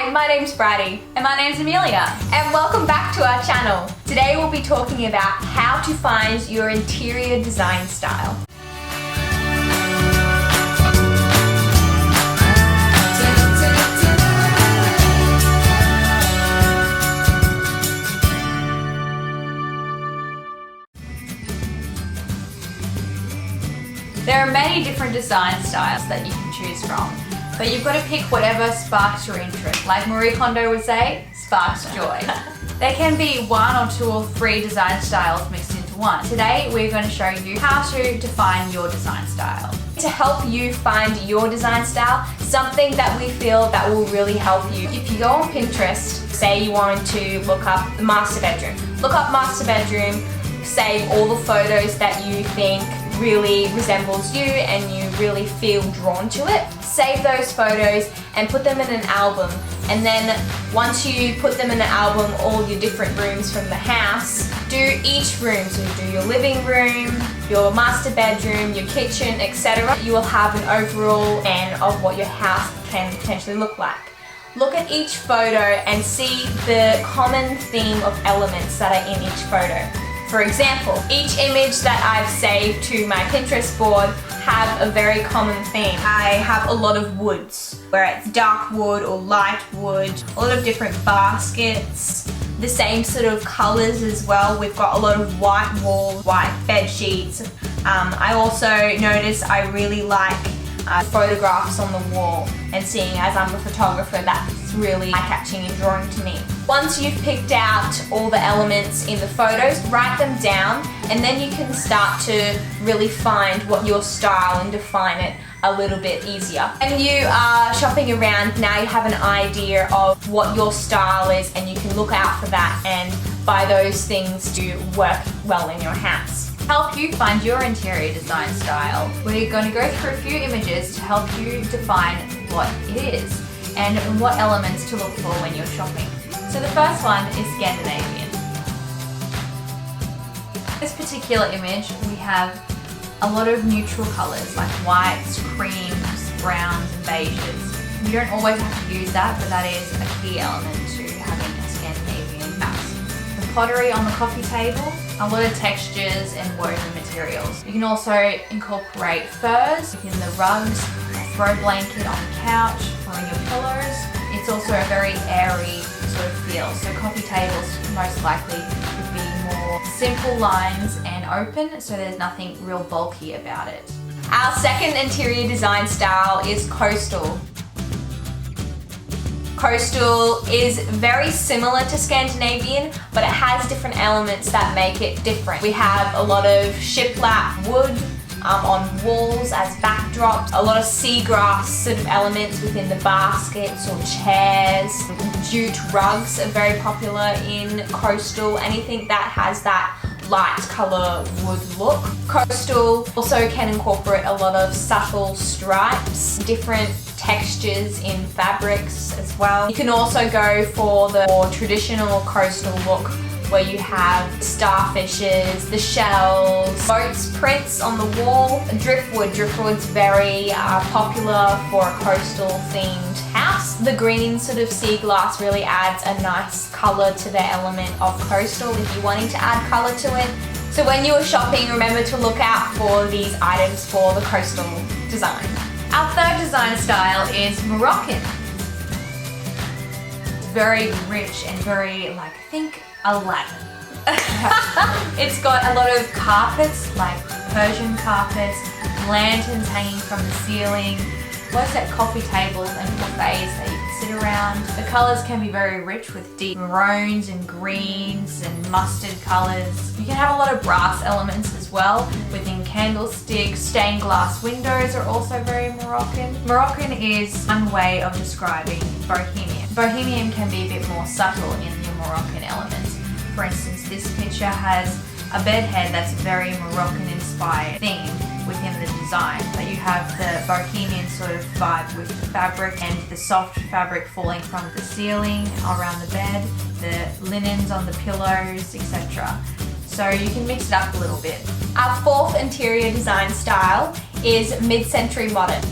Hi, my name's Bridie. And my name's Amelia. And welcome back to our channel. Today we'll be talking about how to find your interior design style. There are many different design styles that you can choose from, but you've got to pick whatever sparks your interest. Like Marie Kondo would say, sparks joy. There can be one or two or three design styles mixed into one. Today we're going to show you how to define your design style. To help you find your design style, something that we feel that will really help you. If you go on Pinterest, say you wanted to look up the master bedroom. Look up master bedroom, save all the photos that you think really resembles you and you really feel drawn to it. Save those photos and put them in an album, and then once you put them in an album, all your different rooms from the house, do each room. So you do your living room, your master bedroom, your kitchen, etc. You will have an overall plan of what your house can potentially look like. Look at each photo and see the common theme of elements that are in each photo. For example, each image that I've saved to my Pinterest board have a very common theme. I have a lot of woods, where it's dark wood or light wood, a lot of different baskets, the same sort of colors as well. We've got a lot of white walls, white bed sheets. I also notice I really like photographs on the wall, and seeing as I'm a photographer, that's really eye-catching and drawing to me. Once you've picked out all the elements in the photos, write them down, and then you can start to really find what your style and define it a little bit easier. When you are shopping around, now you have an idea of what your style is, and you can look out for that and buy those things to work well in your house. Help you find your interior design style. We're going to go through a few images to help you define what it is and what elements to look for when you're shopping. So the first one is Scandinavian. This particular image, we have a lot of neutral colours like whites, creams, browns and beiges. You don't always have to use that, but that is a key element to having a Scandinavian house. The pottery on the coffee table, a lot of textures and woven materials. You can also incorporate furs in the rugs, a throw blanket on the couch or in your pillows. It's also a very airy sort of feel. So coffee tables most likely would be more simple lines and open, so there's nothing real bulky about it. Our second interior design style is coastal. Coastal is very similar to Scandinavian, but it has different elements that make it different. We have a lot of shiplap wood on walls as backdrops, a lot of seagrass sort of elements within the baskets or chairs. Jute rugs are very popular in coastal, anything that has that light colour wood look. Coastal also can incorporate a lot of subtle stripes, different textures in fabrics as well. You can also go for the more traditional coastal look, where you have starfishes, the shells, boats prints on the wall, driftwood. Driftwood's very popular for a coastal themed house. The green sort of sea glass really adds a nice colour to the element of coastal if you're wanting to add colour to it. So when you are shopping, remember to look out for these items for the coastal design. Our third design style is Moroccan. Very rich and very, think Aladdin. It's got a lot of carpets, like Persian carpets, lanterns hanging from the ceiling, lots of coffee tables and buffets that you can sit around. The colours can be very rich with deep maroons and greens and mustard colours. You can have a lot of brass elements as well within candlesticks. Stained glass windows are also very Moroccan. Moroccan is one way of describing Bohemian. Bohemian can be a bit more subtle in the Moroccan elements. For instance, this picture has a bed head that's very Moroccan inspired theme within the design. But you have the Bohemian sort of vibe with the fabric and the soft fabric falling from the ceiling around the bed, the linens on the pillows, etc. So you can mix it up a little bit. Our fourth interior design style is mid-century modern.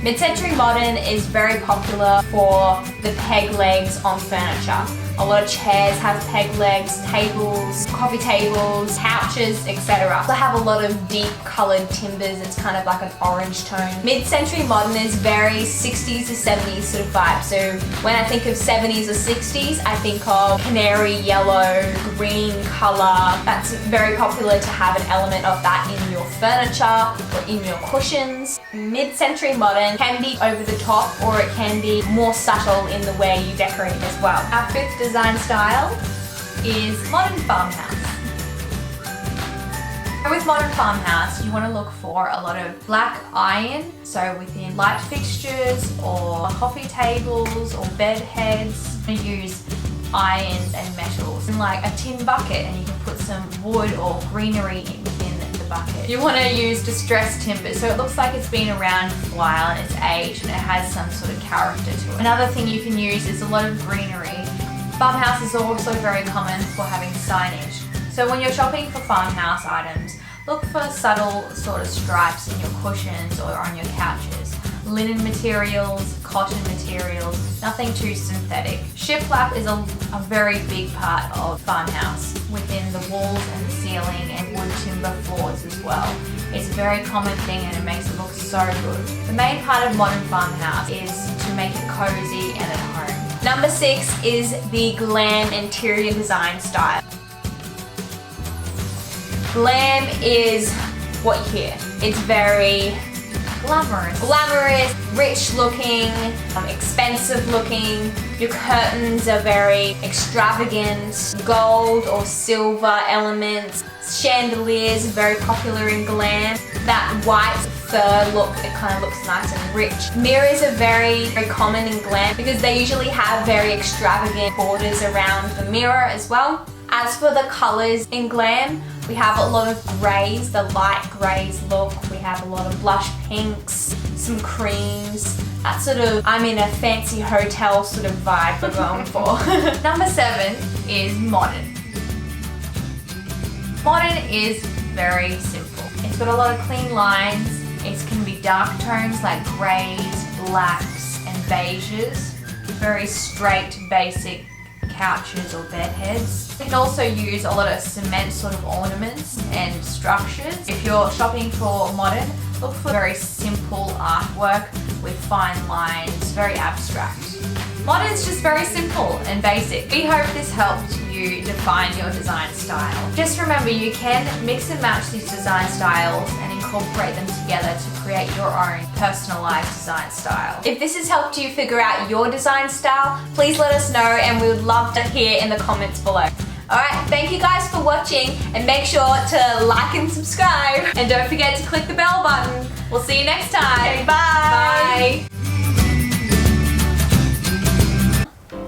Mid-century modern is very popular for the peg legs on furniture. A lot of chairs have peg legs, tables, coffee tables, couches, etc. They have a lot of deep coloured timbers. It's kind of like an orange tone. Mid-century modern is very 60s to 70s sort of vibe. So when I think of 70s or 60s, I think of canary yellow, green colour. That's very popular to have an element of that in your furniture or in your cushions. Mid-century modern can be over the top, or it can be more subtle in the way you decorate as well. Our fifth design style is modern farmhouse. With modern farmhouse, you want to look for a lot of black iron, so within light fixtures or coffee tables or bed heads. You use irons and metals in like a tin bucket, and you can put some wood or greenery within the bucket. You want to use distressed timber, so it looks like it's been around for a while and it's aged and it has some sort of character to it. Another thing you can use is a lot of greenery. Farmhouse is also very common for having signage. So when you're shopping for farmhouse items, look for subtle sort of stripes in your cushions or on your couches. Linen materials, cotton materials, nothing too synthetic. Shiplap is a very big part of farmhouse within the walls and the ceiling and wood timber floors as well. It's a very common thing and it makes it look so good. The main part of modern farmhouse is to make it cozy and at home. Number 6 is the glam interior design style. Glam is what you hear. It's very glamorous, rich looking, expensive looking. Your curtains are very extravagant, gold or silver elements. Chandeliers are very popular in glam. That white fur look, it kind of looks nice and rich. Mirrors are very common in glam because they usually have very extravagant borders around the mirror as well. As for the colours in glam, we have a lot of greys, the light greys look. We have a lot of blush pinks, some creams. That sort of, I'm in a fancy hotel sort of vibe we're going for. Number 7 is modern. Modern is very simple. It's got a lot of clean lines. It can be dark tones like greys, blacks and beiges. Very straight, basic couches or bed heads. You can also use a lot of cement sort of ornaments and structures. If you're shopping for modern, look for very simple artwork with fine lines, very abstract. Modern is just very simple and basic. We hope this helped you define your design style. Just remember, you can mix and match these design styles and incorporate them together to create your own personalized design style. If this has helped you figure out your design style, please let us know and we would love to hear in the comments below. Alright, thank you guys for watching and make sure to like and subscribe. And don't forget to click the bell button. We'll see you next time. Okay, bye! Bye!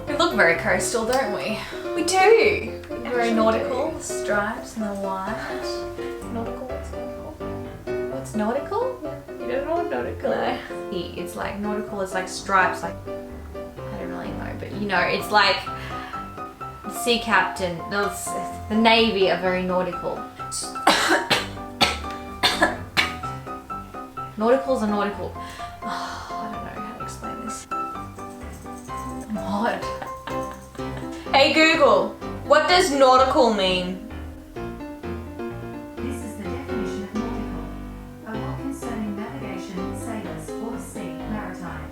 We look very coastal, don't we? We do! Very nautical, the stripes and the white. Nautical, what's nautical? What's nautical? You don't know what nautical is? It's like nautical, it's like stripes, like, I don't really know, but you know, it's like the sea captain, the navy are very nautical. Nauticals are nautical. Oh, I don't know how to explain this. I'm hot. Hey Google, what does nautical mean? This is the definition of nautical. A law concerning navigation, sailors, or sea, maritime.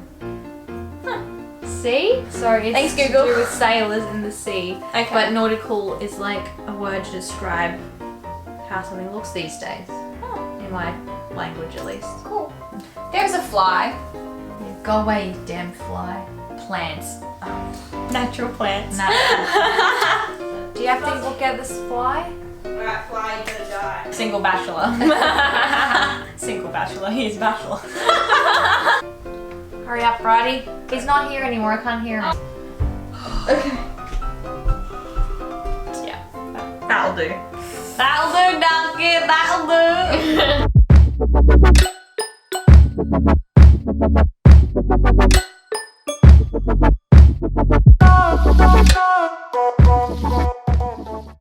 Sea? Sorry, it's thanks Google. To do with sailors in the sea. Okay. But nautical is like a word to describe how something looks these days. Oh. In my language at least. Cool. There's a fly. Yeah, go away, you damn fly. Plants. Oh. Natural plants. Natural. Do you have to look at this fly? Alright, fly, you gotta die. Single bachelor. Single bachelor, he's bachelor. Hurry up, Bridie. He's not here anymore, I can't hear him. Okay. Yeah, that'll do. That'll do, donkey, that'll do.